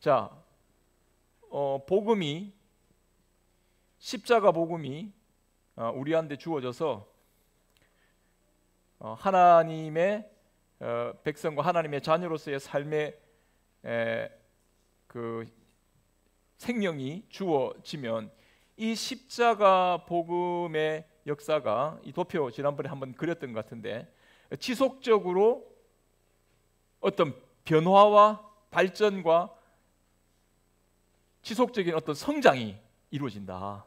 자, 복음이, 십자가 복음이 우리한테 주어져서 하나님의 백성과 하나님의 자녀로서의 삶의 그 생명이 주어지면 이 십자가 복음의 역사가, 이 도표 지난번에 한번 그렸던 것 같은데, 지속적으로 어떤 변화와 발전과 지속적인 어떤 성장이 이루어진다.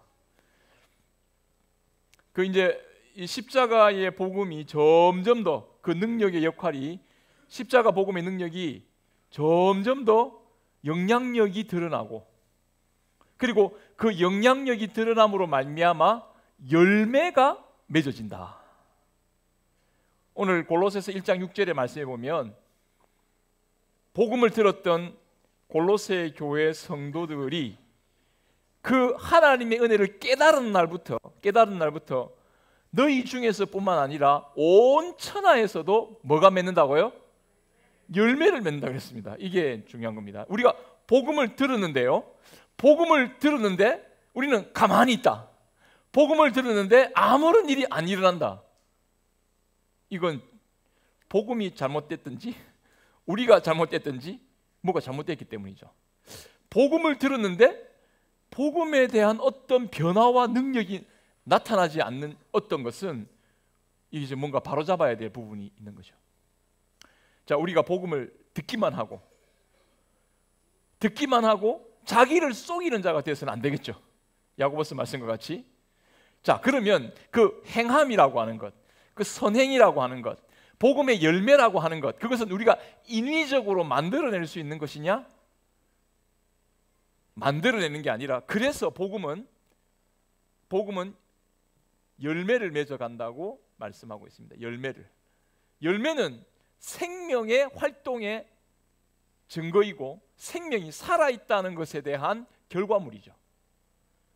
그 이제 이 십자가의 복음이 점점 더 그 능력의 역할이, 십자가 복음의 능력이 점점 더 영향력이 드러나고, 그리고 그 영향력이 드러남으로 말미암아 열매가 맺어진다. 오늘 골로새서 1장 6절의 말씀에 보면 복음을 들었던 골로새 교회 성도들이 그 하나님의 은혜를 깨달은 날부터 너희 중에서 뿐만 아니라 온 천하에서도 뭐가 맺는다고요? 열매를 맺는다 그랬습니다. 이게 중요한 겁니다. 우리가 복음을 들었는데요, 복음을 들었는데 우리는 가만히 있다. 복음을 들었는데 아무런 일이 안 일어난다. 이건 복음이 잘못됐든지 우리가 잘못됐든지 뭐가 잘못됐기 때문이죠. 복음을 들었는데 복음에 대한 어떤 변화와 능력이 나타나지 않는 어떤 것은 이제 뭔가 바로잡아야 될 부분이 있는 거죠. 자, 우리가 복음을 듣기만 하고 자기를 속이는 자가 되어서는 안 되겠죠. 야고보서 말씀과 같이. 자, 그러면 그 행함이라고 하는 것, 그 선행이라고 하는 것, 복음의 열매라고 하는 것, 그것은 우리가 인위적으로 만들어낼 수 있는 것이냐? 만들어내는 게 아니라, 그래서 복음은 열매를 맺어간다고 말씀하고 있습니다. 열매는 생명의 활동의 증거이고 생명이 살아있다는 것에 대한 결과물이죠.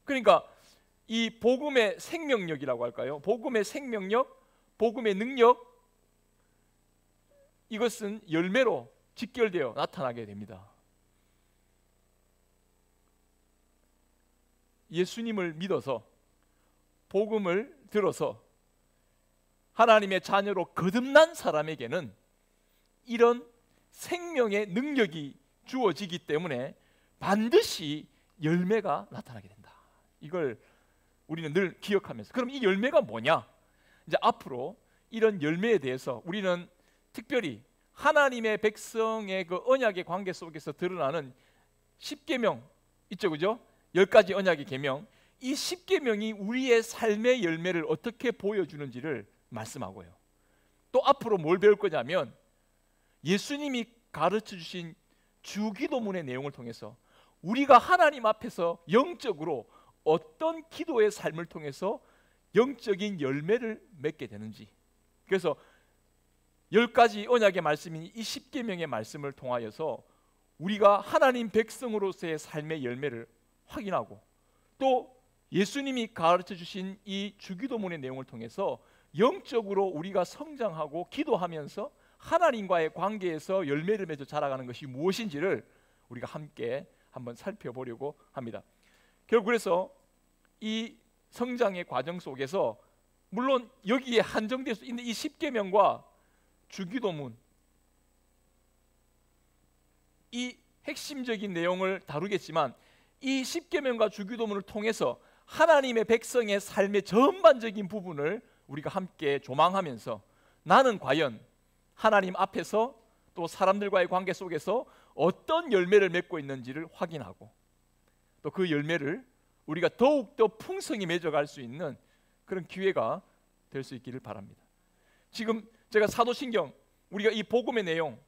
그러니까 이 복음의 생명력이라고 할까요? 복음의 생명력, 복음의 능력, 이것은 열매로 직결되어 나타나게 됩니다. 예수님을 믿어서 복음을 들어서 하나님의 자녀로 거듭난 사람에게는 이런 생명의 능력이 주어지기 때문에 반드시 열매가 나타나게 된다. 이걸 우리는 늘 기억하면서, 그럼 이 열매가 뭐냐? 이제 앞으로 이런 열매에 대해서 우리는 특별히 하나님의 백성의 그 언약의 관계 속에서 드러나는 10계명 있죠, 그죠? 10가지 언약의 계명, 이 10계명이 우리의 삶의 열매를 어떻게 보여주는지를 말씀하고요. 또 앞으로 뭘 배울 거냐면 예수님이 가르쳐 주신 주기도문의 내용을 통해서 우리가 하나님 앞에서 영적으로 어떤 기도의 삶을 통해서 영적인 열매를 맺게 되는지, 그래서 10가지 언약의 말씀인 이 10계명의 말씀을 통하여서 우리가 하나님 백성으로서의 삶의 열매를 확인하고, 또 예수님이 가르쳐 주신 이 주기도문의 내용을 통해서 영적으로 우리가 성장하고 기도하면서 하나님과의 관계에서 열매를 맺어 자라가는 것이 무엇인지를 우리가 함께 한번 살펴보려고 합니다. 결국 그래서 이 성장의 과정 속에서 물론 여기에 한정될 수 있는 이 10계명과 주기도문, 이 핵심적인 내용을 다루겠지만 이 10계명과 주기도문을 통해서 하나님의 백성의 삶의 전반적인 부분을 우리가 함께 조망하면서 나는 과연 하나님 앞에서 또 사람들과의 관계 속에서 어떤 열매를 맺고 있는지를 확인하고, 또 그 열매를 우리가 더욱더 풍성히 맺어갈 수 있는 그런 기회가 될 수 있기를 바랍니다. 지금 제가 사도신경, 우리가 이 복음의 내용,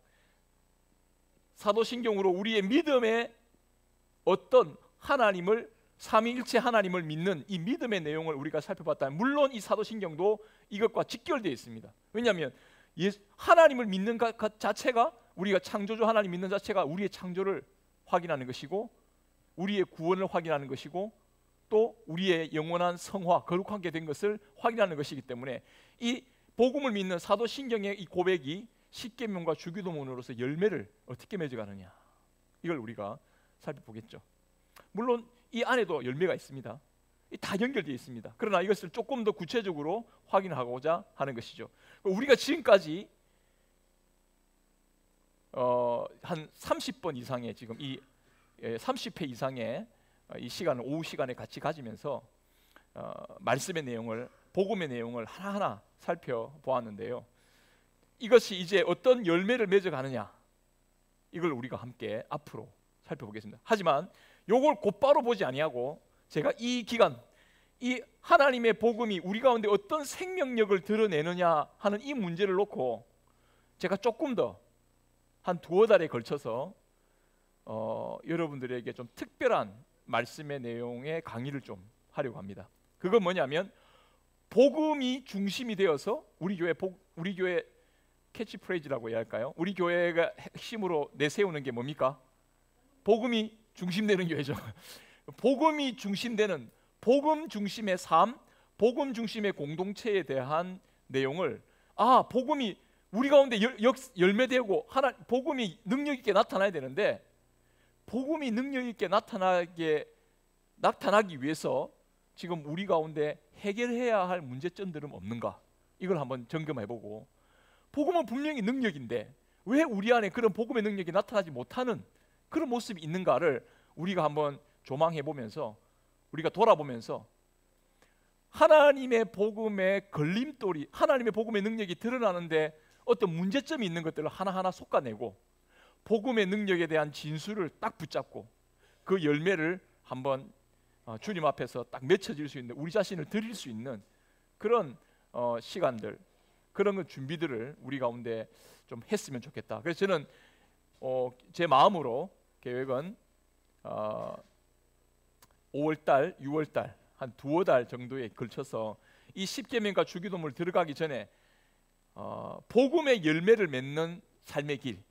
사도신경으로 우리의 믿음의 어떤 하나님을, 삼위일체 하나님을 믿는 이 믿음의 내용을 우리가 살펴봤다면, 물론 이 사도신경도 이것과 직결되어 있습니다. 왜냐하면 하나님을 믿는 것 자체가, 우리가 창조주 하나님 믿는 자체가 우리의 창조를 확인하는 것이고 우리의 구원을 확인하는 것이고 또 우리의 영원한 성화, 거룩하게 된 것을 확인하는 것이기 때문에 이 복음을 믿는 사도신경의 이 고백이 10계명과 주기도문으로서 열매를 어떻게 맺어가느냐, 이걸 우리가 살펴보겠죠. 물론 이 안에도 열매가 있습니다. 다 연결되어 있습니다. 그러나 이것을 조금 더 구체적으로 확인하고자 하는 것이죠. 우리가 지금까지 한 30번 이상의 지금 이 30회 이상의 이 시간을 오후 시간에 같이 가지면서 말씀의 내용을, 복음의 내용을 하나하나 살펴보았는데요. 이것이 이제 어떤 열매를 맺어가느냐, 이걸 우리가 함께 앞으로 살펴보겠습니다. 하지만 요걸 곧바로 보지 아니하고 제가 이 기간, 이 하나님의 복음이 우리 가운데 어떤 생명력을 드러내느냐 하는 이 문제를 놓고 제가 조금 더 한 두어 달에 걸쳐서 여러분들에게 좀 특별한 말씀의 내용의 강의를 좀 하려고 합니다. 그건 뭐냐면 복음이 중심이 되어서 우리 교회 캐치프레이즈라고 해야 할까요? 우리 교회가 핵심으로 내세우는 게 뭡니까? 복음이 중심되는 교회죠. 복음이 중심되는, 복음 중심의 삶, 복음 중심의 공동체에 대한 내용을, 복음이 우리 가운데 열매되고 복음이 능력 있게 나타나야 되는데, 복음이 능력 있게 나타나기 위해서 지금 우리 가운데 해결해야 할 문제점들은 없는가? 이걸 한번 점검해보고, 복음은 분명히 능력인데 왜 우리 안에 그런 복음의 능력이 나타나지 못하는 그런 모습이 있는가를 우리가 한번 조망해보면서, 우리가 돌아보면서 하나님의 복음의 걸림돌이, 하나님의 복음의 능력이 드러나는데 어떤 문제점이 있는 것들을 하나하나 솎아내고 복음의 능력에 대한 진수를 딱 붙잡고 그 열매를 한번 주님 앞에서 딱 맺혀질 수 있는, 우리 자신을 드릴 수 있는 그런 시간들, 그런 준비들을 우리 가운데 좀 했으면 좋겠다. 그래서 저는 제 마음으로 계획은 5월달, 6월달 한 두어 달 정도에 걸쳐서 이 십계명과 주기도문을 들어가기 전에 복음의 열매를 맺는 삶의 길,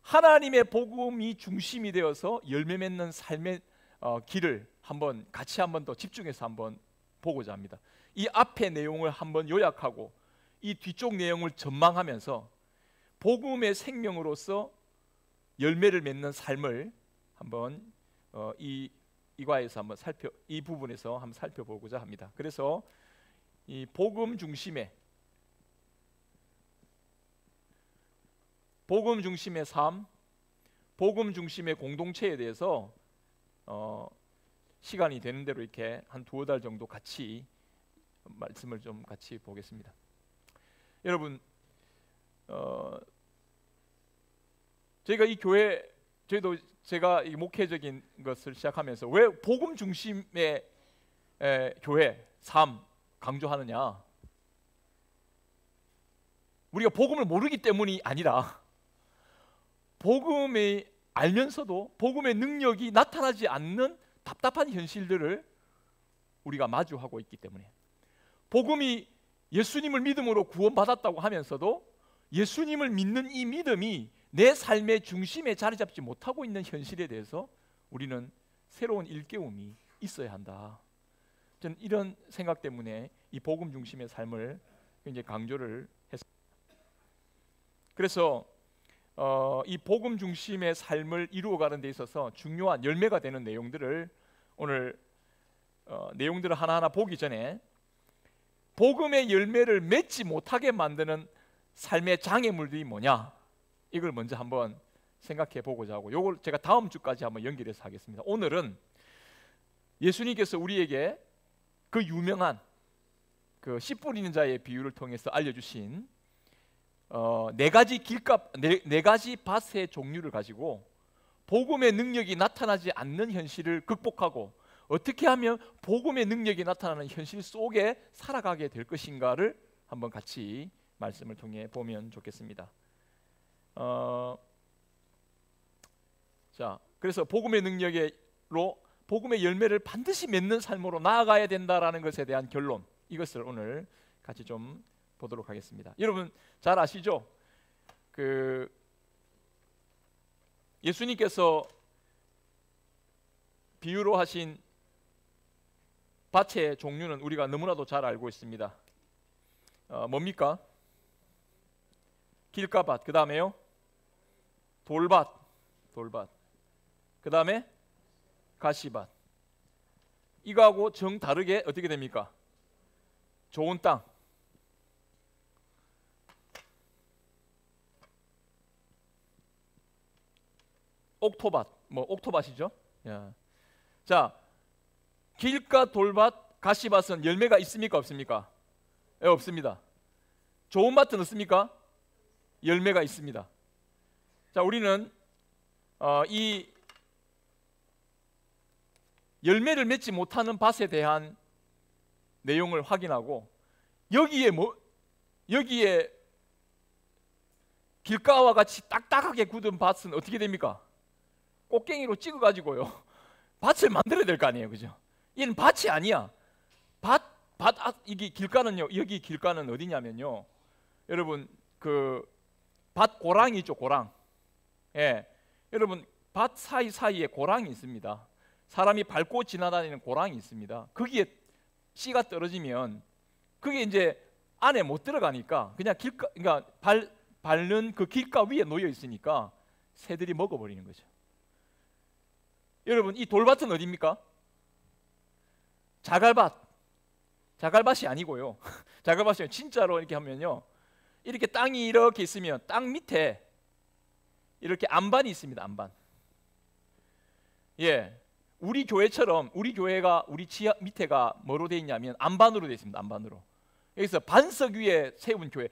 하나님의 복음이 중심이 되어서 열매 맺는 삶의 길을 같이 한번 더 집중해서 한번 보고자 합니다. 이 앞의 내용을 한번 요약하고 이 뒤쪽 내용을 전망하면서 복음의 생명으로서 열매를 맺는 삶을 한번 이과에서 한번 이 부분에서 한번 살펴보고자 합니다. 그래서 이 복음 중심의 삶, 복음 중심의 공동체에 대해서 시간이 되는 대로 이렇게 한 두어 달 정도 같이 말씀을 좀 같이 보겠습니다. 여러분, 저희가 이 교회, 제가 이 목회적인 것을 시작하면서 왜 복음 중심의 교회, 삶 강조하느냐? 우리가 복음을 모르기 때문이 아니라 복음을 알면서도 복음의 능력이 나타나지 않는 답답한 현실들을 우리가 마주하고 있기 때문에, 복음이 예수님을 믿음으로 구원받았다고 하면서도 예수님을 믿는 이 믿음이 내 삶의 중심에 자리 잡지 못하고 있는 현실에 대해서 우리는 새로운 일깨움이 있어야 한다. 저는 이런 생각 때문에 이 복음 중심의 삶을 굉장히 강조를 했습니다. 그래서 이 복음 중심의 삶을 이루어가는 데 있어서 중요한 열매가 되는 내용들을 오늘 내용들을 하나하나 보기 전에 복음의 열매를 맺지 못하게 만드는 삶의 장애물들이 뭐냐, 이걸 먼저 한번 생각해 보고자 하고, 이걸 제가 다음 주까지 한번 연결해서 하겠습니다. 오늘은 예수님께서 우리에게 그 유명한 그 씨 뿌리는 자의 비유를 통해서 알려주신 네 가지 밭의 종류를 가지고 복음의 능력이 나타나지 않는 현실을 극복하고 어떻게 하면 복음의 능력이 나타나는 현실 속에 살아가게 될 것인가를 한번 같이 말씀을 통해 보면 좋겠습니다. 그래서 복음의 능력으로 복음의 열매를 반드시 맺는 삶으로 나아가야 된다라는 것에 대한 결론, 이것을 오늘 같이 좀 보도록 하겠습니다. 여러분 잘 아시죠? 예수님께서 비유로 하신 밭의 종류는 우리가 너무나도 잘 알고 있습니다. 뭡니까? 길가밭, 그 다음에요 돌밭, 그 다음에 가시밭. 이거하고 정 다르게 어떻게 됩니까? 좋은 땅. 옥토밭. 뭐 옥토밭이죠. 야. 자, 길가 돌밭, 가시밭은 열매가 있습니까? 없습니까? 예, 없습니다. 좋은 밭은 없습니까? 열매가 있습니다. 자, 우리는 이 열매를 맺지 못하는 밭에 대한 내용을 확인하고 여기에 길가와 같이 딱딱하게 굳은 밭은 어떻게 됩니까? 꽃갱이로 찍어가지고요 밭을 만들어야 될 거 아니에요, 그죠? 얘는 밭이 아니야. 이게 길가는요. 여기 길가는 어디냐면요, 여러분 그 밭 고랑이 있죠, 고랑. 예, 여러분 밭 사이사이에 고랑이 있습니다. 사람이 밟고 지나다니는 고랑이 있습니다. 거기에 씨가 떨어지면 그게 이제 안에 못 들어가니까 그냥 길가, 그러니까 밟는 그 길가 위에 놓여 있으니까 새들이 먹어버리는 거죠. 여러분 이 돌밭은 어디입니까? 자갈밭이 아니고요. 자갈밭이 진짜로 이렇게 하면요, 이렇게 땅이 이렇게 있으면 땅 밑에 이렇게 안반이 있습니다. 안반. 예, 우리 교회처럼 우리 교회가 우리 지하 밑에가 뭐로 돼 있냐면 안반으로 돼 있습니다. 안반으로. 여기서 반석 위에 세운 교회.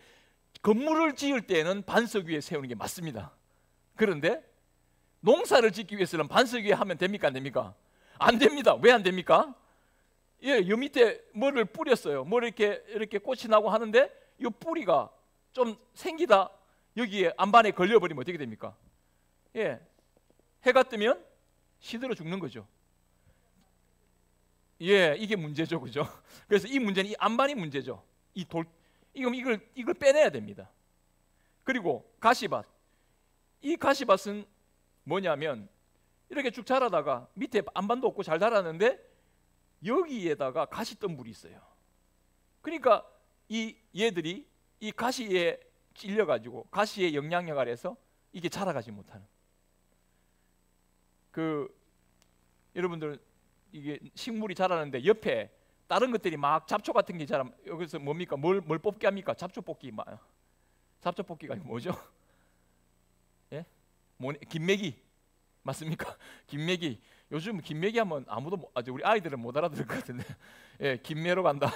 건물을 지을 때는 반석 위에 세우는 게 맞습니다. 그런데 농사를 짓기 위해서는 반석 위에 하면 됩니까? 안 됩니까? 안 됩니다. 왜 안 됩니까? 예, 요 밑에 뭐를 뿌렸어요. 뭐 이렇게 꽃이 나고 하는데 이 뿌리가 좀 생기다 여기에 안반에 걸려버리면 어떻게 됩니까? 예, 해가 뜨면 시들어 죽는 거죠. 예, 이게 문제죠, 그죠? 그래서 이 문제는 이 안반이 문제죠. 이걸 빼내야 됩니다. 그리고 가시밭. 이 가시밭은 뭐냐면 이렇게 쭉 자라다가 밑에 안반도 없고 잘 자라는데 여기에다가 가시덤불이 있어요. 그러니까 얘들이 이 가시에 찔려가지고 가시의 영향력 아래서 이게 자라가지 못하는. 여러분들 이게 식물이 자라는데 옆에 다른 것들이 막 잡초 같은 게 자라면 여기서 뭡니까? 뭘 뽑기 합니까? 잡초 뽑기. 잡초 뽑기가 뭐죠? 예? 김매기 맞습니까? 김매기. 요즘 김매기 하면 아주 우리 아이들은 못 알아들을 것 같은데, 예, 김매로 간다.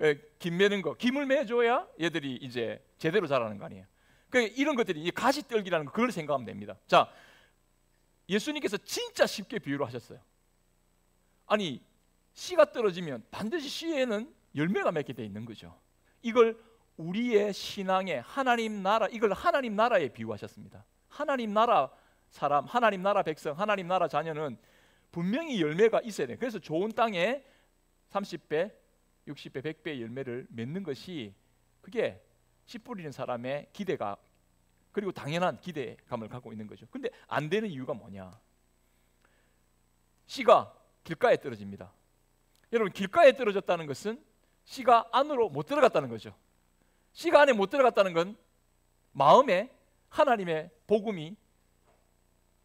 예, 김매는 거, 김을 매줘야 얘들이 이제 제대로 자라는 거 아니에요. 그러니까 이런 것들이 이 가시떨기라는 거, 그걸 생각하면 됩니다. 자, 예수님께서 진짜 쉽게 비유를 하셨어요. 아니, 씨가 떨어지면 반드시 씨에는 열매가 맺게 돼 있는 거죠. 이걸 우리의 신앙의 하나님 나라, 이걸 하나님 나라에 비유하셨습니다. 하나님 나라 사람, 하나님 나라 백성, 하나님 나라 자녀는 분명히 열매가 있어야 돼요. 그래서 좋은 땅에 30배, 60배, 100배의 열매를 맺는 것이 그게 씨 뿌리는 사람의 기대가, 그리고 당연한 기대감을 갖고 있는 거죠. 근데 안 되는 이유가 뭐냐? 씨가 길가에 떨어집니다. 여러분, 길가에 떨어졌다는 것은 씨가 안으로 못 들어갔다는 거죠. 씨가 안에 못 들어갔다는 건 마음에 하나님의 복음이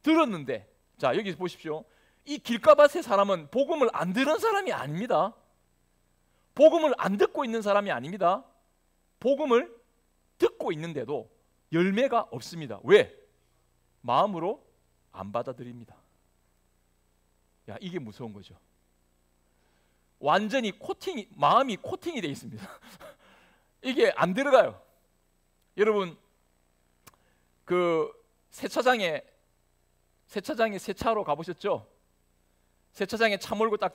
들었는데, 자, 여기 보십시오. 이 길가밭의 사람은 복음을 안 들은 사람이 아닙니다. 복음을 안 듣고 있는 사람이 아닙니다. 복음을 듣고 있는데도 열매가 없습니다. 왜? 마음으로 안 받아들입니다. 야, 이게 무서운 거죠. 완전히 마음이 코팅이 되어 있습니다. 이게 안 들어가요. 여러분, 그 세차장에 세차로 가보셨죠? 세차장에 차 몰고 딱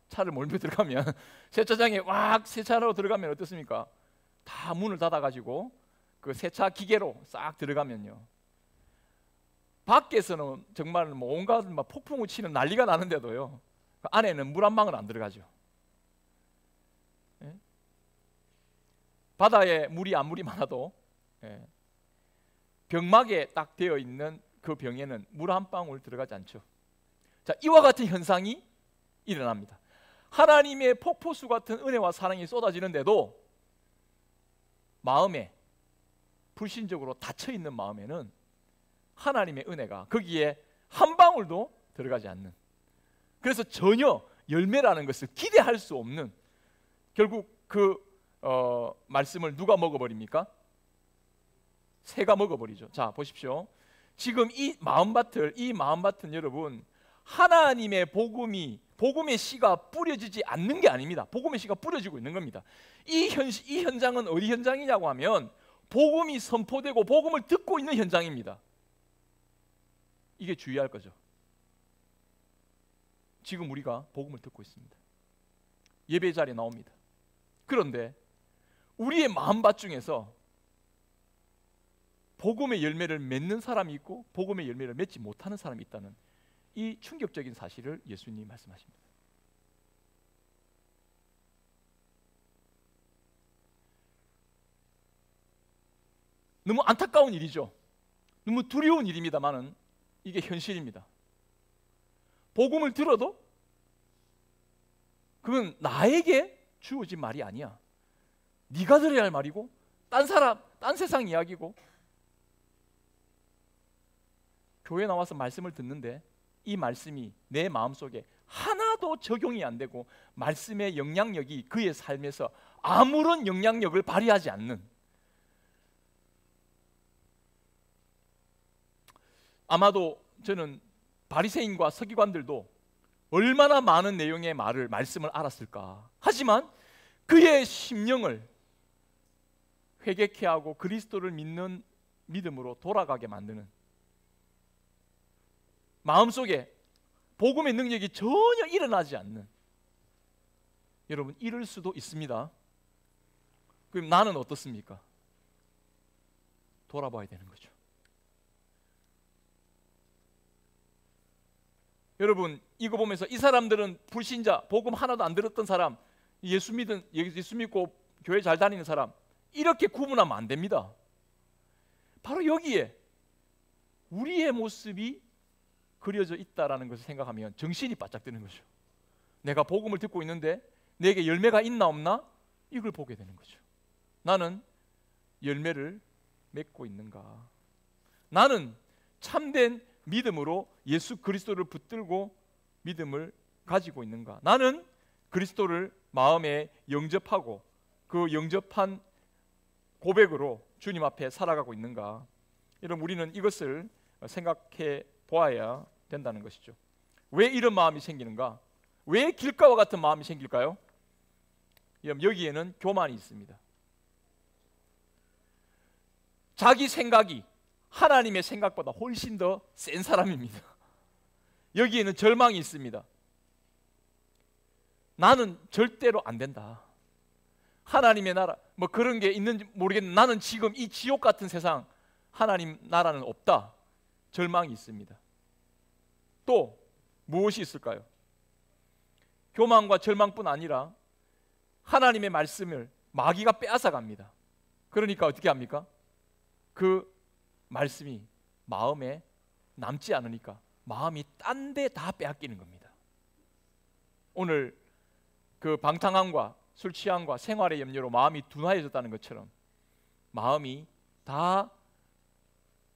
차를 몰고 들어가면 세차장에 막 세차로 들어가면 어떻습니까? 다 문을 닫아가지고 그 세차 기계로 싹 들어가면요, 밖에서는 정말 뭐 온갖 막 폭풍우 치는 난리가 나는데도요, 그 안에는 물 한 방울 안 들어가죠. 예? 바다에 아무리 많아도, 예, 병막에 딱 되어 있는 그 병에는 물 한 방울 들어가지 않죠. 자, 이와 같은 현상이 일어납니다. 하나님의 폭포수 같은 은혜와 사랑이 쏟아지는데도 마음에, 불신적으로 닫혀있는 마음에는 하나님의 은혜가 거기에 한 방울도 들어가지 않는, 그래서 전혀 열매라는 것을 기대할 수 없는, 결국 그 말씀을 누가 먹어버립니까? 새가 먹어버리죠. 자, 보십시오. 지금 이 마음밭은 여러분, 하나님의 복음의 씨가 뿌려지지 않는 게 아닙니다. 복음의 씨가 뿌려지고 있는 겁니다. 이 현장은 어디 현장이냐고 하면 복음이 선포되고 복음을 듣고 있는 현장입니다. 이게 주의할 거죠. 지금 우리가 복음을 듣고 있습니다. 예배 자리에 나옵니다. 그런데 우리의 마음밭 중에서 복음의 열매를 맺는 사람이 있고 복음의 열매를 맺지 못하는 사람이 있다는 이 충격적인 사실을 예수님이 말씀하십니다. 너무 안타까운 일이죠. 너무 두려운 일입니다만은 이게 현실입니다. 복음을 들어도 그건 나에게 주어진 말이 아니야. 네가 들어야 할 말이고 딴 사람, 딴 세상 이야기고. 교회 나와서 말씀을 듣는데 이 말씀이 내 마음속에 하나도 적용이 안 되고 말씀의 영향력이 그의 삶에서 아무런 영향력을 발휘하지 않는, 아마도 저는 바리새인과 서기관들도 얼마나 많은 내용의 말씀을 알았을까. 하지만 그의 심령을 회개케 하고 그리스도를 믿는 믿음으로 돌아가게 만드는, 마음속에 복음의 능력이 전혀 일어나지 않는, 여러분 이럴 수도 있습니다. 그럼 나는 어떻습니까? 돌아봐야 되는 거죠. 여러분 이거 보면서 이 사람들은 불신자, 복음 하나도 안 들었던 사람, 예수 믿고 교회 잘 다니는 사람, 이렇게 구분하면 안 됩니다. 바로 여기에 우리의 모습이 그려져 있다라는 것을 생각하면 정신이 바짝 드는 거죠. 내가 복음을 듣고 있는데 내게 열매가 있나 없나? 이걸 보게 되는 거죠. 나는 열매를 맺고 있는가? 나는 참된 믿음으로 예수 그리스도를 붙들고 믿음을 가지고 있는가? 나는 그리스도를 마음에 영접하고 그 영접한 고백으로 주님 앞에 살아가고 있는가? 여러분 우리는 이것을 생각해 보아야 된다는 것이죠. 왜 이런 마음이 생기는가? 왜 길가와 같은 마음이 생길까요? 여기에는 교만이 있습니다. 자기 생각이 하나님의 생각보다 훨씬 더 센 사람입니다. 여기에는 절망이 있습니다. 나는 절대로 안 된다. 하나님의 나라 뭐 그런 게 있는지 모르겠는데 나는 지금 이 지옥 같은 세상 하나님 나라는 없다. 절망이 있습니다. 또 무엇이 있을까요? 교만과 절망뿐 아니라 하나님의 말씀을 마귀가 빼앗아 갑니다. 그러니까 어떻게 합니까? 그 말씀이 마음에 남지 않으니까 마음이 딴 데 다 빼앗기는 겁니다. 오늘 그 방탕함과 술 취함과 생활의 염려로 마음이 둔화해졌다는 것처럼 마음이 다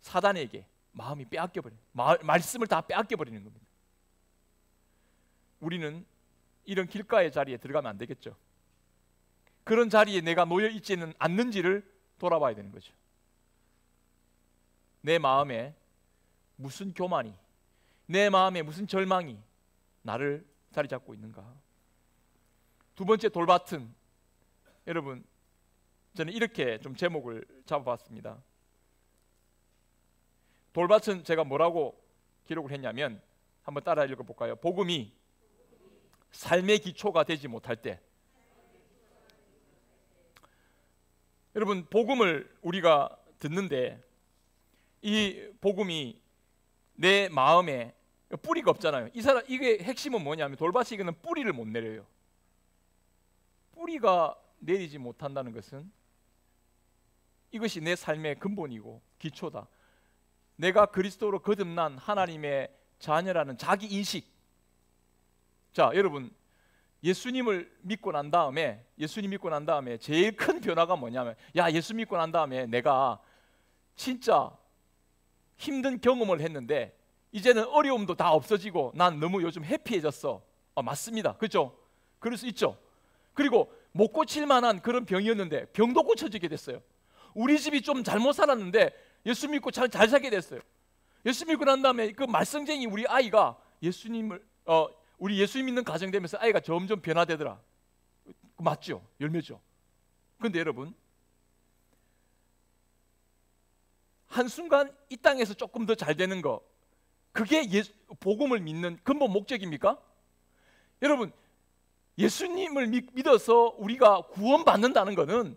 사단에게 마음이 빼앗겨버리는, 말씀을 다 빼앗겨버리는 겁니다. 우리는 이런 길가의 자리에 들어가면 안 되겠죠. 그런 자리에 내가 놓여 있지는 않는지를 돌아봐야 되는 거죠. 내 마음에 무슨 교만이, 내 마음에 무슨 절망이 나를 자리 잡고 있는가? 두 번째 돌밭은, 여러분 저는 이렇게 좀 제목을 잡아봤습니다. 돌밭은 제가 뭐라고 기록을 했냐면, 한번 따라 읽어볼까요? 복음이 삶의 기초가 되지 못할 때, 여러분 복음을 우리가 듣는데 이 복음이 내 마음에 뿌리가 없잖아요. 이게 핵심은 뭐냐면, 돌밭이 이거는 뿌리를 못 내려요. 뿌리가 내리지 못한다는 것은 이것이 내 삶의 근본이고 기초다. 내가 그리스도로 거듭난 하나님의 자녀라는 자기 인식. 자, 여러분 예수님을 믿고 난 다음에 제일 큰 변화가 뭐냐면, 예수 믿고 난 다음에 내가 진짜 힘든 경험을 했는데 이제는 어려움도 다 없어지고 난 너무 요즘 해피해졌어. 맞습니다. 그렇죠? 그럴 수 있죠. 그리고 못 고칠 만한 그런 병이었는데 병도 고쳐지게 됐어요. 우리 집이 좀 잘못 살았는데 예수 믿고 잘 살게 됐어요. 예수 믿고 난 다음에 그 말썽쟁이 우리 아이가 우리 예수 믿는 가정 되면서 아이가 점점 변화되더라. 맞죠? 열매죠. 근데 여러분, 한순간 이 땅에서 조금 더 잘 되는 거, 그게 복음을 믿는 근본 목적입니까? 여러분, 예수님을 믿어서 우리가 구원받는다는 것은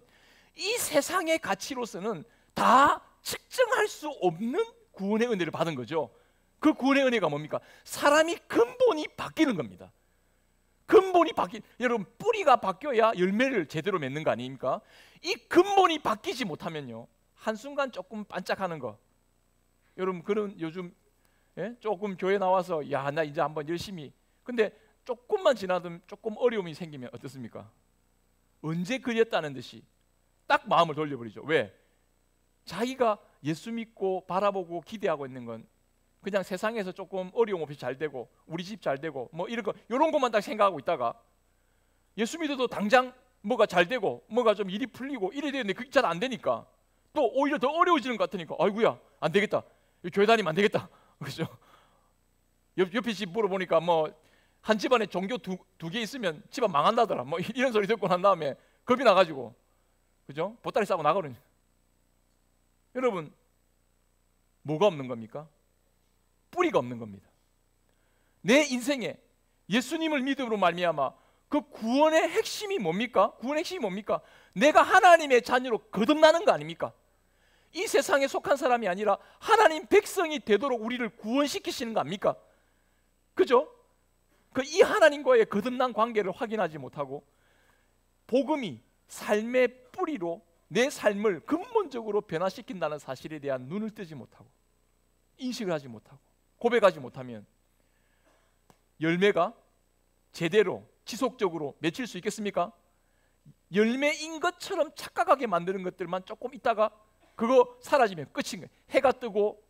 이 세상의 가치로서는 다 측정할 수 없는 구원의 은혜를 받은 거죠. 그 구원의 은혜가 뭡니까? 사람이 근본이 바뀌는 겁니다. 근본이 여러분, 뿌리가 바뀌어야 열매를 제대로 맺는 거 아닙니까? 이 근본이 바뀌지 못하면요, 한순간 조금 반짝하는 거, 여러분, 그런 요즘 조금 교회 나와서 나 이제 한번 열심히, 근데 조금만 지나면 조금 어려움이 생기면 어떻습니까? 언제 그렸다는 듯이 딱 마음을 돌려버리죠. 왜? 자기가 예수 믿고 바라보고 기대하고 있는 건 그냥 세상에서 조금 어려움 없이 잘 되고 우리 집 잘 되고 뭐 이런 것만 딱 생각하고 있다가 예수 믿어도 당장 뭐가 잘 되고 뭐가 좀 일이 풀리고 이래 되는데 그게 잘 안 되니까 또 오히려 더 어려워지는 것 같으니까 아이고야, 안 되겠다, 교회 다니면 안 되겠다. 그죠? 옆에 집 물어보니까 뭐 한 집안에 종교 두 개 있으면 집안 망한다더라. 뭐 이런 소리 듣고 난 다음에 겁이 나가지고, 그죠? 보따리 싸고 나가버리네. 여러분, 뭐가 없는 겁니까? 뿌리가 없는 겁니다. 내 인생에 예수님을 믿음으로 말미암아 그 구원의 핵심이 뭡니까? 구원의 핵심이 뭡니까? 내가 하나님의 자녀로 거듭나는 거 아닙니까? 이 세상에 속한 사람이 아니라 하나님 백성이 되도록 우리를 구원시키시는 거 아닙니까? 그죠? 이 하나님과의 거듭난 관계를 확인하지 못하고 복음이 삶의 뿌리로 내 삶을 근본적으로 변화시킨다는 사실에 대한 눈을 뜨지 못하고 인식을 하지 못하고 고백하지 못하면 열매가 제대로 지속적으로 맺힐 수 있겠습니까? 열매인 것처럼 착각하게 만드는 것들만 조금 있다가 그거 사라지면 끝인 거예요. 해가 뜨고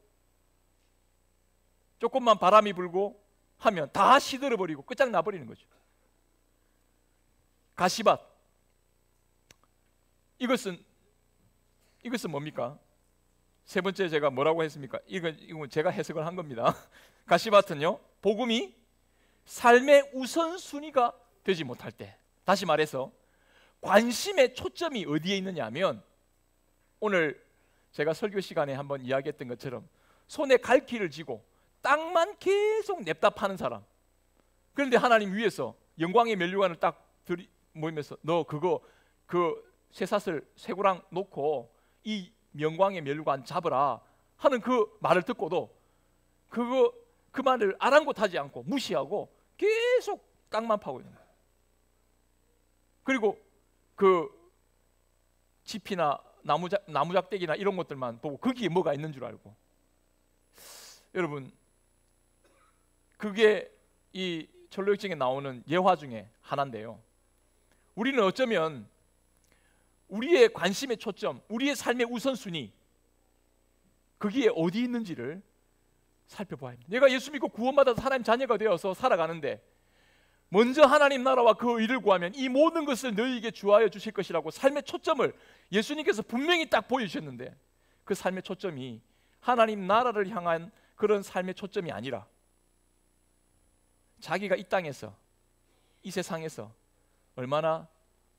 조금만 바람이 불고 하면 다 시들어버리고 끝장나버리는 거죠. 가시밭, 이것은 뭡니까? 세 번째 제가 뭐라고 했습니까? 이건 제가 해석을 한 겁니다. 가시밭은요, 복음이 삶의 우선순위가 되지 못할 때, 다시 말해서 관심의 초점이 어디에 있느냐 하면, 오늘 제가 설교 시간에 한번 이야기했던 것처럼 손에 갈퀴를 쥐고 땅만 계속 냅다 파는 사람. 그런데 하나님 위에서 영광의 면류관을 딱 모이면서 너 그 쇠사슬 쇠고랑 놓고 이 영광의 면류관 잡으라 하는 그 말을 듣고도 그 말을 아랑곳하지 않고 무시하고 계속 땅만 파고 있는 거예요. 그리고 그 짚이나 나무작대기나 이런 것들만 보고 거기에 뭐가 있는 줄 알고. 여러분, 그게 이 철로역정에 나오는 예화 중에 하나인데요, 우리는 어쩌면 우리의 관심의 초점, 우리의 삶의 우선순위, 거기에 어디 있는지를 살펴봐야 합니다. 내가 예수 믿고 구원받아서 하나님 자녀가 되어서 살아가는데 먼저 하나님 나라와 그 의를 구하면 이 모든 것을 너희에게 주하여 주실 것이라고 삶의 초점을 예수님께서 분명히 딱 보여주셨는데, 그 삶의 초점이 하나님 나라를 향한 그런 삶의 초점이 아니라 자기가 이 땅에서, 이 세상에서 얼마나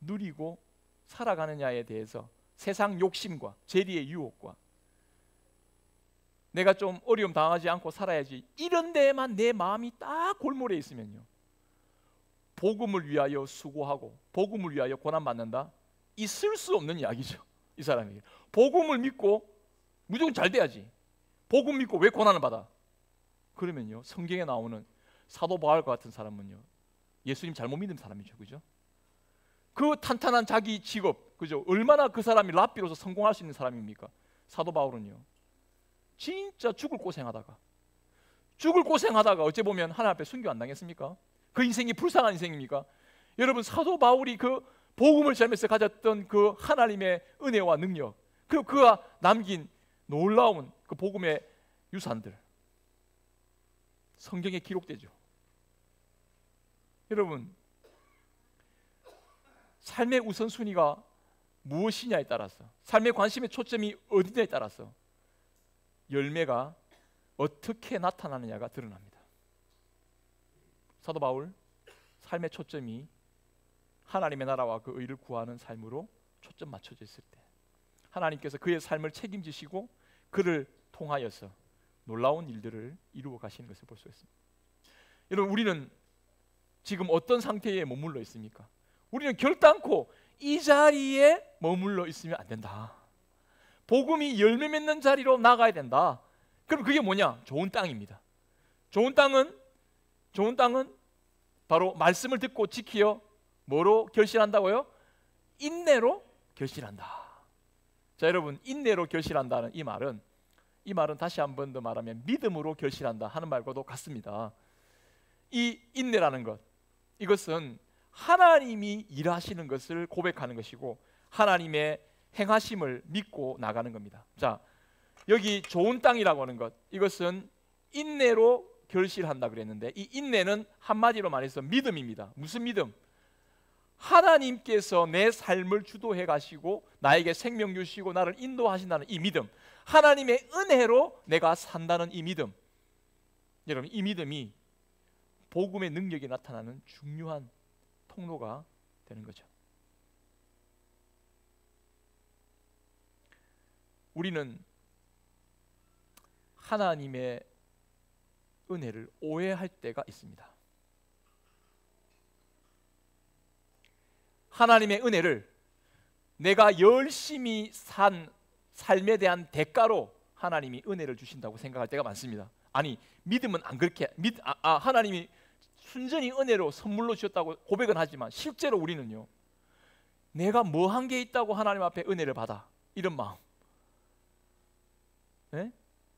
누리고 살아가느냐에 대해서 세상 욕심과 재리의 유혹과 내가 좀 어려움 당하지 않고 살아야지, 이런 데에만 내 마음이 딱 골몰해 있으면요, 복음을 위하여 수고하고 복음을 위하여 고난받는다? 있을 수 없는 이야기죠. 이 사람에게 복음을 믿고 무조건 잘 돼야지, 복음 믿고 왜 고난을 받아? 그러면요, 성경에 나오는 사도 바울과 같은 사람은요, 예수님 잘못 믿는 사람이죠. 그죠? 그 탄탄한 자기 직업, 그죠? 얼마나 그 사람이 랍비로서 성공할 수 있는 사람입니까? 사도 바울은요, 진짜 죽을 고생하다가 어찌 보면 하나님 앞에 순교 안 당했습니까? 그 인생이 불쌍한 인생입니까? 여러분, 사도 바울이 그 복음을 전하면서 가졌던 그 하나님의 은혜와 능력, 그가 남긴 놀라운 그 복음의 유산들, 성경에 기록되죠. 여러분, 삶의 우선순위가 무엇이냐에 따라서, 삶의 관심의 초점이 어디냐에 따라서 열매가 어떻게 나타나느냐가 드러납니다. 사도 바울, 삶의 초점이 하나님의 나라와 그 의를 구하는 삶으로 초점 맞춰져 있을 때 하나님께서 그의 삶을 책임지시고 그를 통하여서 놀라운 일들을 이루어 가시는 것을 볼 수 있습니다. 여러분, 우리는 지금 어떤 상태에 머물러 있습니까? 우리는 결단코 이 자리에 머물러 있으면 안 된다. 복음이 열매 맺는 자리로 나가야 된다. 그럼 그게 뭐냐? 좋은 땅입니다. 좋은 땅은 바로 말씀을 듣고 지키어 뭐로 결실한다고요? 인내로 결실한다. 자, 여러분, 인내로 결실한다는 이 말은 다시 한 번 더 말하면 믿음으로 결실한다 하는 말과도 같습니다. 이 인내라는 것, 이것은 하나님이 일하시는 것을 고백하는 것이고 하나님의 행하심을 믿고 나가는 겁니다. 자, 여기 좋은 땅이라고 하는 것, 이것은 인내로 결실한다 그랬는데 이 인내는 한마디로 말해서 믿음입니다. 무슨 믿음? 하나님께서 내 삶을 주도해 가시고 나에게 생명 주시고 나를 인도하신다는 이 믿음, 하나님의 은혜로 내가 산다는 이 믿음. 여러분, 이 믿음이 복음의 능력이 나타나는 중요한 통로가 되는 거죠. 우리는 하나님의 은혜를 오해할 때가 있습니다. 하나님의 은혜를 내가 열심히 산 삶에 대한 대가로 하나님이 은혜를 주신다고 생각할 때가 많습니다. 아니, 믿음은 안 그렇게 하나님이 순전히 은혜로 선물로 주셨다고 고백은 하지만 실제로 우리는요, 내가 뭐 한 게 있다고 하나님 앞에 은혜를 받아, 이런 마음. 네?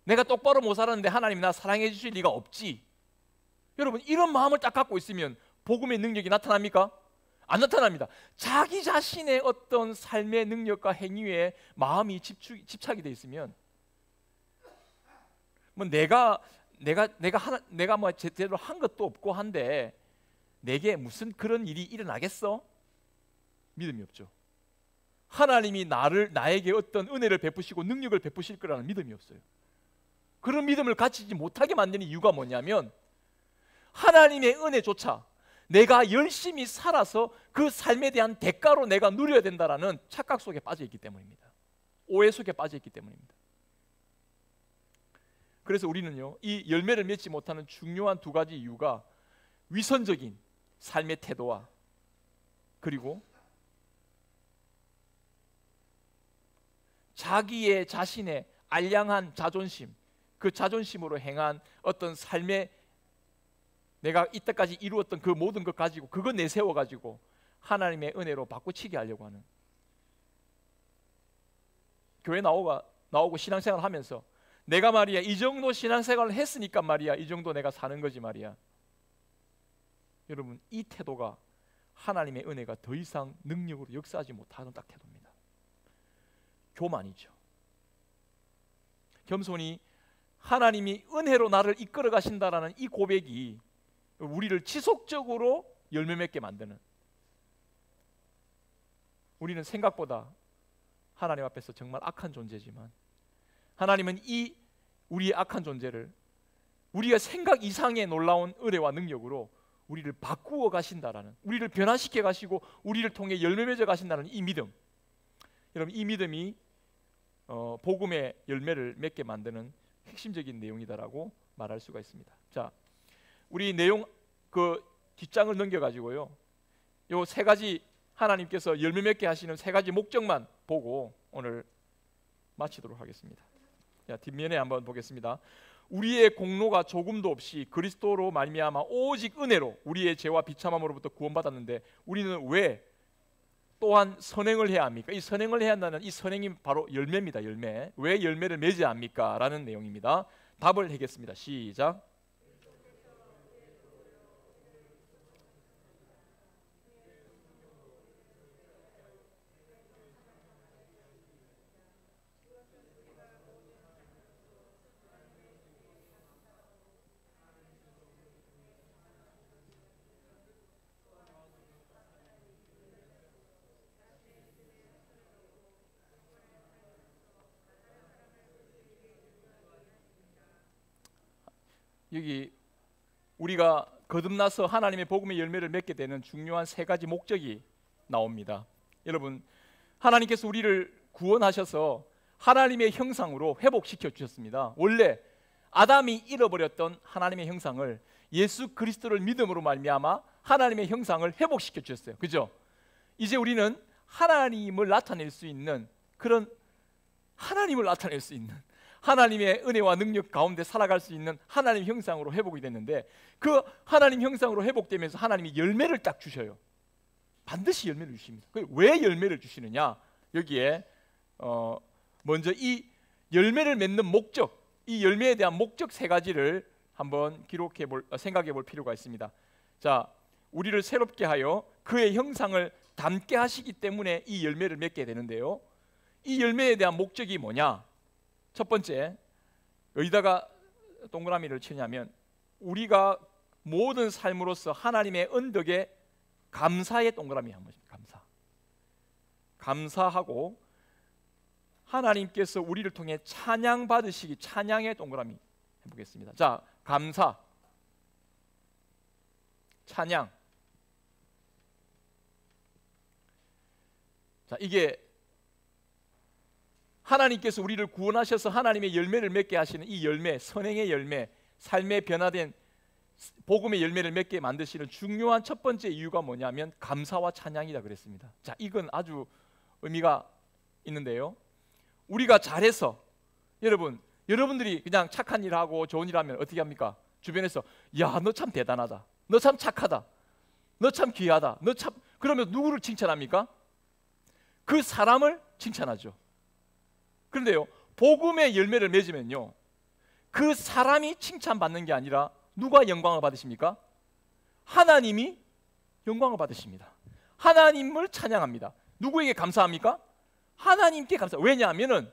내가 똑바로 못 살았는데 하나님이 나 사랑해 주실 리가 없지. 여러분, 이런 마음을 딱 갖고 있으면 복음의 능력이 나타납니까? 안 나타납니다. 자기 자신의 어떤 삶의 능력과 행위에 마음이 집착이 돼 있으면 뭐 내가 뭐 제대로 한 것도 없고 한데 내게 무슨 그런 일이 일어나겠어? 믿음이 없죠. 하나님이 나에게 어떤 은혜를 베푸시고 능력을 베푸실 거라는 믿음이 없어요. 그런 믿음을 가지지 못하게 만드는 이유가 뭐냐면 하나님의 은혜조차 내가 열심히 살아서 그 삶에 대한 대가로 내가 누려야 된다라는 착각 속에 빠져 있기 때문입니다. 오해 속에 빠져 있기 때문입니다. 그래서 우리는요, 이 열매를 맺지 못하는 중요한 두 가지 이유가 위선적인 삶의 태도와 그리고 자기의 자신의 알량한 자존심, 그 자존심으로 행한 어떤 삶의 내가 이때까지 이루었던 그 모든 것 가지고 그거 내세워 가지고 하나님의 은혜로 바꾸치게 하려고 하는, 교회 나오고 신앙생활 하면서 내가 말이야 이 정도 신앙생활을 했으니까 말이야 이 정도 내가 사는 거지 말이야. 여러분, 이 태도가 하나님의 은혜가 더 이상 능력으로 역사하지 못하는 딱 태도입니다. 교만이죠. 겸손히 하나님이 은혜로 나를 이끌어 가신다라는 이 고백이 우리를 지속적으로 열매 맺게 만드는, 우리는 생각보다 하나님 앞에서 정말 악한 존재지만 하나님은 이 우리의 악한 존재를 우리가 생각 이상의 놀라운 은혜와 능력으로 우리를 바꾸어 가신다라는, 우리를 변화시켜 가시고 우리를 통해 열매 맺어 가신다는 이 믿음. 여러분, 이 믿음이 복음의 열매를 맺게 만드는 핵심적인 내용이다라고 말할 수가 있습니다. 자, 우리 내용 그 뒷장을 넘겨가지고요, 요 세 가지 하나님께서 열매 맺게 하시는 세 가지 목적만 보고 오늘 마치도록 하겠습니다. 자, 뒷면에 한번 보겠습니다. 우리의 공로가 조금도 없이 그리스도로 말미암아 오직 은혜로 우리의 죄와 비참함으로부터 구원받았는데 우리는 왜 또한 선행을 해야 합니까? 이 선행을 해야 한다는 이 선행이 바로 열매입니다. 열매. 왜 열매를 맺어야 합니까? 라는 내용입니다. 답을 하겠습니다. 시작. 여기 우리가 거듭나서 하나님의 복음의 열매를 맺게 되는 중요한 세 가지 목적이 나옵니다. 여러분, 하나님께서 우리를 구원하셔서 하나님의 형상으로 회복시켜 주셨습니다. 원래 아담이 잃어버렸던 하나님의 형상을 예수 그리스도를 믿음으로 말미암아 하나님의 형상을 회복시켜 주셨어요. 그죠? 이제 우리는 하나님을 나타낼 수 있는 그런 하나님을 나타낼 수 있는 하나님의 은혜와 능력 가운데 살아갈 수 있는 하나님 형상으로 회복이 됐는데, 그 하나님 형상으로 회복되면서 하나님이 열매를 딱 주셔요. 반드시 열매를 주십니다. 왜 열매를 주시느냐? 여기에 먼저 이 열매를 맺는 목적, 이 열매에 대한 목적 세 가지를 한번 생각해 볼 필요가 있습니다. 자, 우리를 새롭게 하여 그의 형상을 닮게 하시기 때문에 이 열매를 맺게 되는데요, 이 열매에 대한 목적이 뭐냐? 첫 번째, 여기다가 동그라미를 치냐면 우리가 모든 삶으로서 하나님의 언덕에 감사의 동그라미 한 번입니다. 감사하고 하나님께서 우리를 통해 찬양 받으시기, 찬양의 동그라미 해보겠습니다. 자, 감사, 찬양. 자, 이게 하나님께서 우리를 구원하셔서 하나님의 열매를 맺게 하시는 이 열매, 선행의 열매, 삶의 변화된 복음의 열매를 맺게 만드시는 중요한 첫 번째 이유가 뭐냐면 감사와 찬양이다 그랬습니다. 자, 이건 아주 의미가 있는데요, 우리가 잘해서, 여러분들이 그냥 착한 일 하고 좋은 일 하면 어떻게 합니까? 주변에서 야, 너 참 대단하다, 너 참 착하다, 너 참 귀하다, 너 참, 그러면 누구를 칭찬합니까? 그 사람을 칭찬하죠. 그런데요, 복음의 열매를 맺으면요, 그 사람이 칭찬받는 게 아니라 누가 영광을 받으십니까? 하나님이 영광을 받으십니다. 하나님을 찬양합니다. 누구에게 감사합니까? 하나님께 감사. 왜냐하면은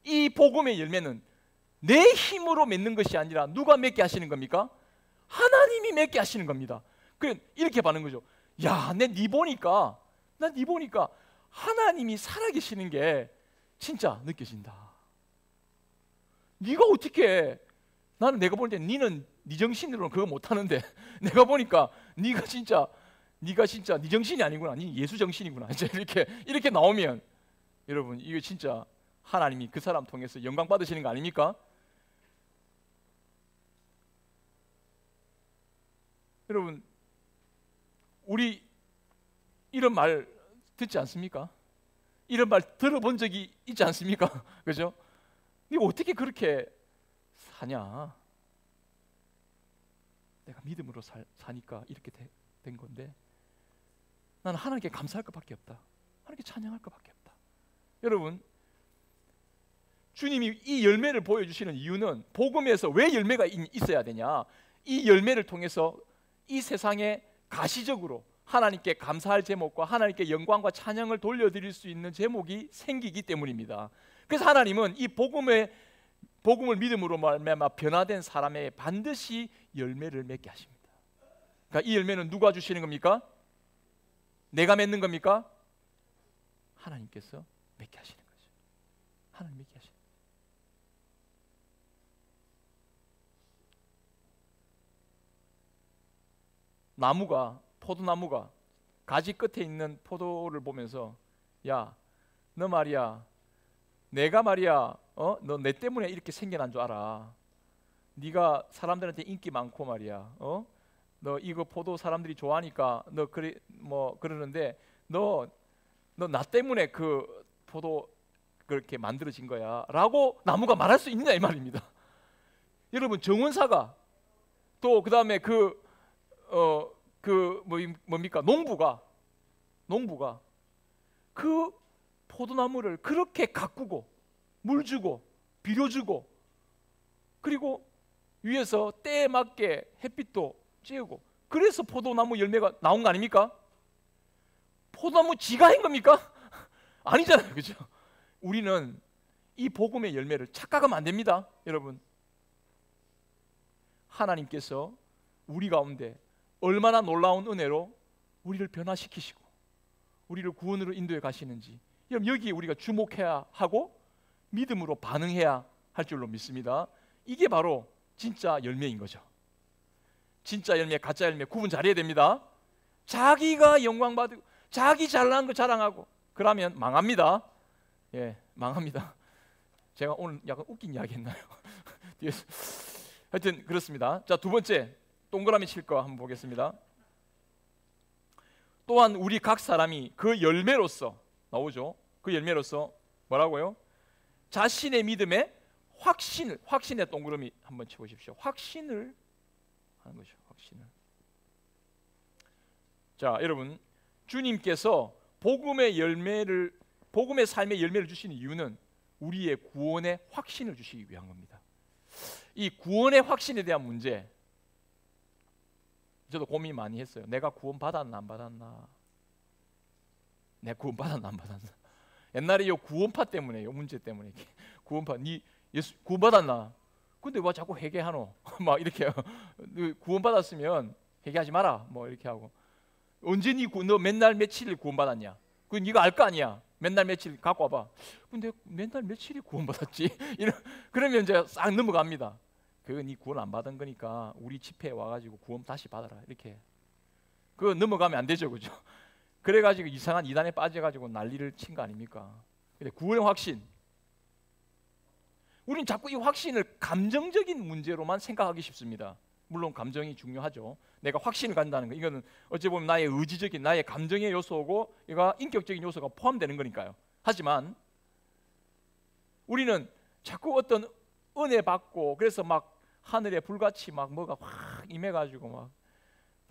이 복음의 열매는 내 힘으로 맺는 것이 아니라 누가 맺게 하시는 겁니까? 하나님이 맺게 하시는 겁니다. 이렇게 받는 거죠. 야, 나 네 보니까 하나님이 살아계시는 게 진짜 느껴진다. 네가 어떻게, 나는 내가 볼 때 니는 네 정신으로는 그거 못하는데 내가 보니까 네가 진짜 네 정신이 아니구나, 네 예수 정신이구나, 이제 이렇게 나오면 여러분, 이거 진짜 하나님이 그 사람 통해서 영광 받으시는 거 아닙니까? 여러분, 우리 이런 말 듣지 않습니까? 이런 말 들어본 적이 있지 않습니까? 그죠? 네가 어떻게 그렇게 사냐? 내가 믿음으로 사니까 이렇게 된 건데, 나는 하나님께 감사할 것밖에 없다, 하나님께 찬양할 것밖에 없다. 여러분, 주님이 이 열매를 보여주시는 이유는 복음에서 왜 열매가 있어야 되냐? 이 열매를 통해서 이 세상에 가시적으로 하나님께 감사할 제목과 하나님께 영광과 찬양을 돌려드릴 수 있는 제목이 생기기 때문입니다. 그래서 하나님은 이 복음을 믿음으로 말미암아 변화된 사람에게 반드시 열매를 맺게 하십니다. 그러니까 이 열매는 누가 주시는 겁니까? 내가 맺는 겁니까? 하나님께서 맺게 하시는 거죠. 하나님 맺게 하시는 거죠. 포도나무가 가지 끝에 있는 포도를 보면서, 야, 너 말이야, 내가 말이야, 너 내 때문에 이렇게 생겨난 줄 알아. 네가 사람들한테 인기 많고 말이야, 너 이거 포도 사람들이 좋아하니까 너 그러는데 너 나 때문에 그 포도 그렇게 만들어진 거야 라고 나무가 말할 수 있느냐 이 말입니다. 여러분, 정원사가 또 그 다음에 뭡니까? 농부가 그 포도나무를 그렇게 가꾸고 물 주고 비료 주고, 그리고 위에서 때에 맞게 햇빛도 쬐고, 그래서 포도나무 열매가 나온 거 아닙니까? 포도나무 지가 한 겁니까? 아니잖아요, 그죠? 우리는 이 복음의 열매를 착각하면 안 됩니다. 여러분, 하나님께서 우리 가운데 얼마나 놀라운 은혜로 우리를 변화시키시고 우리를 구원으로 인도해 가시는지, 여러분, 여기에 우리가 주목해야 하고 믿음으로 반응해야 할 줄로 믿습니다. 이게 바로 진짜 열매인 거죠. 진짜 열매, 가짜 열매 구분 잘해야 됩니다. 자기가 영광 받고 자기 잘난 거 자랑하고 그러면 망합니다. 예, 망합니다. 제가 오늘 약간 웃긴 이야기 했나요? 하여튼 그렇습니다. 자, 두 번째 동그라미 칠 거 한번 보겠습니다. 또한 우리 각 사람이 그 열매로서 나오죠. 그 열매로서 뭐라고요? 자신의 믿음에 확신의 동그라미 한번 쳐보십시오. 확신을 하는 거죠. 확신을. 자, 여러분, 주님께서 복음의 삶의 열매를 주시는 이유는 우리의 구원의 확신을 주시기 위한 겁니다. 이 구원의 확신에 대한 문제, 저도 고민 많이 했어요. 내가 구원 받았나 안 받았나? 내가 구원 받았나 안 받았나? 옛날에 요 구원파 때문에, 요 문제 때문에 구원파, 니 예수 구원 받았나? 근데 왜 자꾸 회개하노? 막 이렇게 구원 받았으면 회개하지 마라. 뭐 이렇게 하고 언제 너 맨날 며칠 구원 받았냐? 그 네가 알 거 아니야. 맨날 며칠 갖고 와봐. 근데 맨날 며칠이 구원 받았지? 그러면 이제 싹 넘어갑니다. 그거 네 구원 안 받은 거니까 우리 집회에 와가지고 구원 다시 받아라. 이렇게 그거 넘어가면 안 되죠, 그죠? 그래가지고 이상한 이단에 빠져가지고 난리를 친 거 아닙니까? 근데 구원의 확신, 우린 자꾸 이 확신을 감정적인 문제로만 생각하기 쉽습니다. 물론 감정이 중요하죠. 내가 확신을 갖는다는 거, 이거는 어찌 보면 나의 의지적인, 나의 감정의 요소고, 이거 인격적인 요소가 포함되는 거니까요. 하지만 우리는 자꾸 어떤 은혜 받고, 그래서 막 하늘에 불같이 막 뭐가 확 임해가지고 막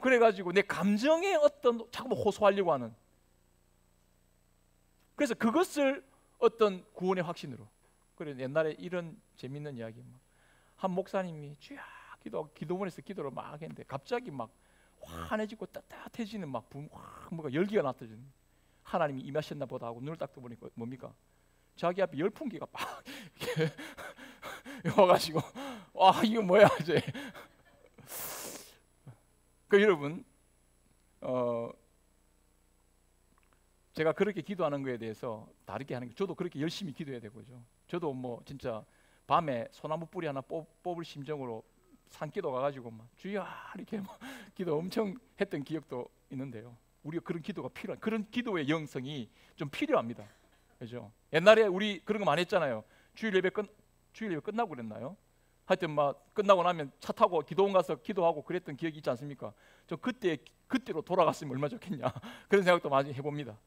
그래가지고 내 감정에 어떤 자꾸 호소하려고 하는, 그래서 그것을 어떤 구원의 확신으로. 그래, 옛날에 이런 재밌는 이야기, 한 목사님이 주야 기도원에서 기도를 막 했는데 갑자기 막 환해지고 따뜻해지는 막 뭐가 열기가 나타지는, 하나님이 임하셨나 보다 하고 눈을 딱 떠보니까 뭡니까? 자기 앞에 열풍기가 막 이렇게 와가지고 와, 이거 뭐야 이제. 그 여러분, 제가 그렇게 기도하는 거에 대해서 다르게 하는 게, 저도 그렇게 열심히 기도해야 되고죠. 저도 뭐 진짜 밤에 소나무 뿌리 하나 뽑을 심정으로 산기도 가가지고 막 주여 이렇게 막 기도 엄청 했던 기억도 있는데요. 우리가 그런 기도가 필요한, 그런 기도의 영성이 좀 필요합니다. 그죠? 옛날에 우리 그런 거 많이 했잖아요. 주일 예배 끝나고 그랬나요? 하여튼 막 끝나고 나면 차 타고 기도원 가서 기도하고 그랬던 기억이 있지 않습니까? 저 그때로 돌아갔으면 얼마나 좋겠냐 그런 생각도 많이 해봅니다.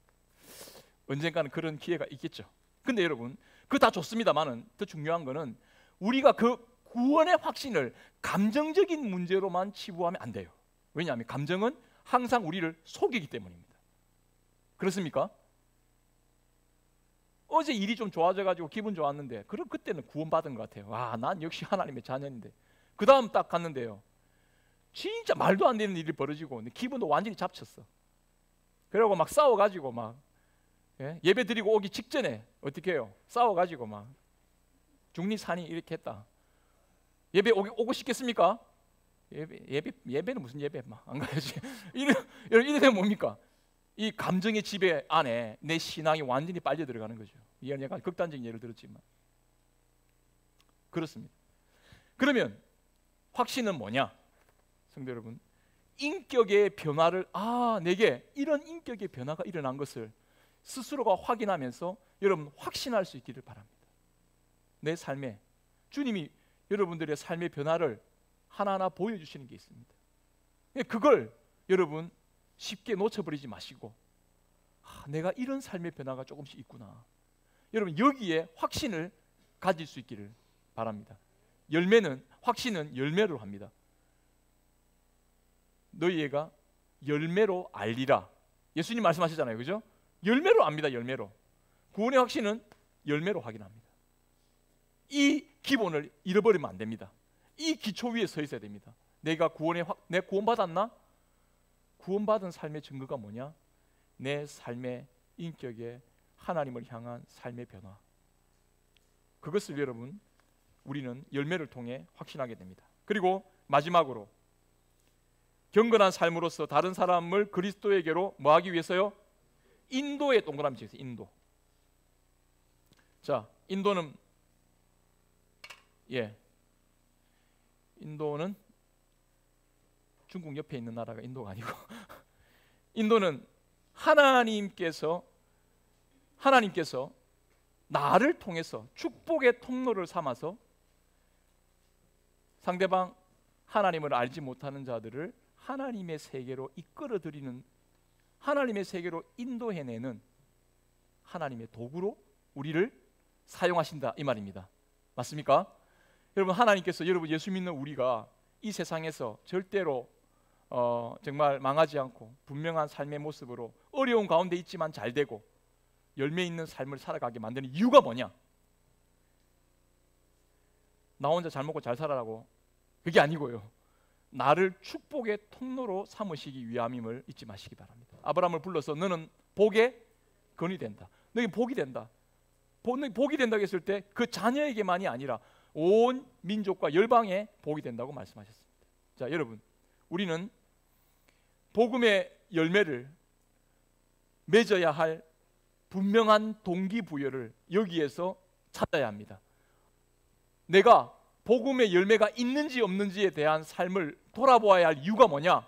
언젠가는 그런 기회가 있겠죠. 근데 여러분, 그거 다 좋습니다만은 더 중요한 거는 우리가 그 구원의 확신을 감정적인 문제로만 치부하면 안 돼요. 왜냐하면 감정은 항상 우리를 속이기 때문입니다. 그렇습니까? 어제 일이 좀 좋아져가지고 기분 좋았는데, 그때는 구원받은 것 같아요. 와, 난 역시 하나님의 자녀인데. 그 다음 딱 갔는데요, 진짜 말도 안 되는 일이 벌어지고 기분도 완전히 잡쳤어. 그러고 막 싸워가지고 막 예배 드리고 오기 직전에 어떻게 해요? 싸워가지고 막 중리산이 이렇게 했다. 예배 오고 싶겠습니까? 예배는 무슨 예배, 막 안 가야지. 이래 되면 뭡니까? 이 감정의 지배 안에 내 신앙이 완전히 빨려 들어가는 거죠. 이건 약간 극단적인 예를 들었지만 그렇습니다. 그러면 확신은 뭐냐? 성도 여러분, 인격의 변화를, 내게 이런 인격의 변화가 일어난 것을 스스로가 확인하면서 여러분 확신할 수 있기를 바랍니다. 내 삶에 주님이 여러분들의 삶의 변화를 하나하나 보여주시는 게 있습니다. 그걸 여러분 쉽게 놓쳐버리지 마시고, 내가 이런 삶의 변화가 조금씩 있구나. 여러분 여기에 확신을 가질 수 있기를 바랍니다. 확신은 열매로 합니다. 너희가 열매로 알리라. 예수님 말씀하시잖아요, 그죠? 열매로 압니다. 열매로. 구원의 확신은 열매로 확인합니다. 이 기본을 잃어버리면 안 됩니다. 이 기초 위에 서 있어야 됩니다. 내가 구원받았나? 구원받은 삶의 증거가 뭐냐? 내 삶의 인격에 하나님을 향한 삶의 변화. 그것을 여러분 우리는 열매를 통해 확신하게 됩니다. 그리고 마지막으로 경건한 삶으로서 다른 사람을 그리스도에게로 뭐하기 위해서요? 인도의 동그라미 치세요. 인도. 자, 인도는 인도는 중국 옆에 있는 나라가 인도가 아니고 인도는 하나님께서 나를 통해서 축복의 통로를 삼아서 상대방 하나님을 알지 못하는 자들을 하나님의 세계로 이끌어들이는, 하나님의 세계로 인도해내는 하나님의 도구로 우리를 사용하신다 이 말입니다. 맞습니까? 여러분, 하나님께서 여러분 예수 믿는 우리가 이 세상에서 절대로 정말 망하지 않고 분명한 삶의 모습으로 어려운 가운데 있지만 잘 되고 열매 있는 삶을 살아가게 만드는 이유가 뭐냐? 나 혼자 잘 먹고 잘 살아라고 그게 아니고요, 나를 축복의 통로로 삼으시기 위함임을 잊지 마시기 바랍니다. 아브라함을 불러서 너는 복의 근이 된다, 너희 복이 된다, 복이 된다고 했을 때 그 자녀에게만이 아니라 온 민족과 열방에 복이 된다고 말씀하셨습니다. 자, 여러분, 우리는 복음의 열매를 맺어야 할 분명한 동기부여를 여기에서 찾아야 합니다. 내가 복음의 열매가 있는지 없는지에 대한 삶을 돌아보아야 할 이유가 뭐냐?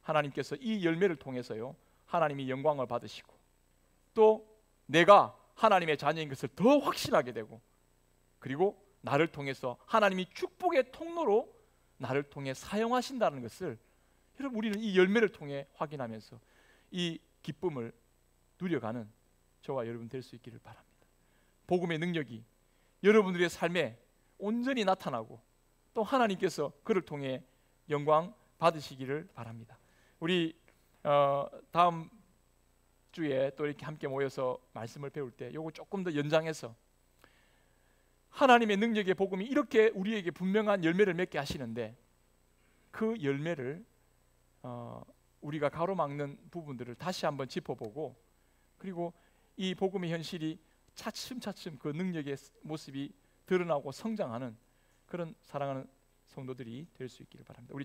하나님께서 이 열매를 통해서요, 하나님이 영광을 받으시고 또 내가 하나님의 자녀인 것을 더 확신하게 되고, 그리고 나를 통해서 하나님이 축복의 통로로 나를 통해 사용하신다는 것을 여러분, 우리는 이 열매를 통해 확인하면서 이 기쁨을 누려가는 저와 여러분 될 수 있기를 바랍니다. 복음의 능력이 여러분들의 삶에 온전히 나타나고 또 하나님께서 그를 통해 영광 받으시기를 바랍니다. 우리 다음 주에 또 이렇게 함께 모여서 말씀을 배울 때 요거 조금 더 연장해서 하나님의 능력의 복음이 이렇게 우리에게 분명한 열매를 맺게 하시는데 그 열매를 우리가 가로막는 부분들을 다시 한번 짚어보고, 그리고 이 복음의 현실이 차츰차츰 그 능력의 모습이 드러나고 성장하는 그런 사랑하는 성도들이 될 수 있기를 바랍니다. 우리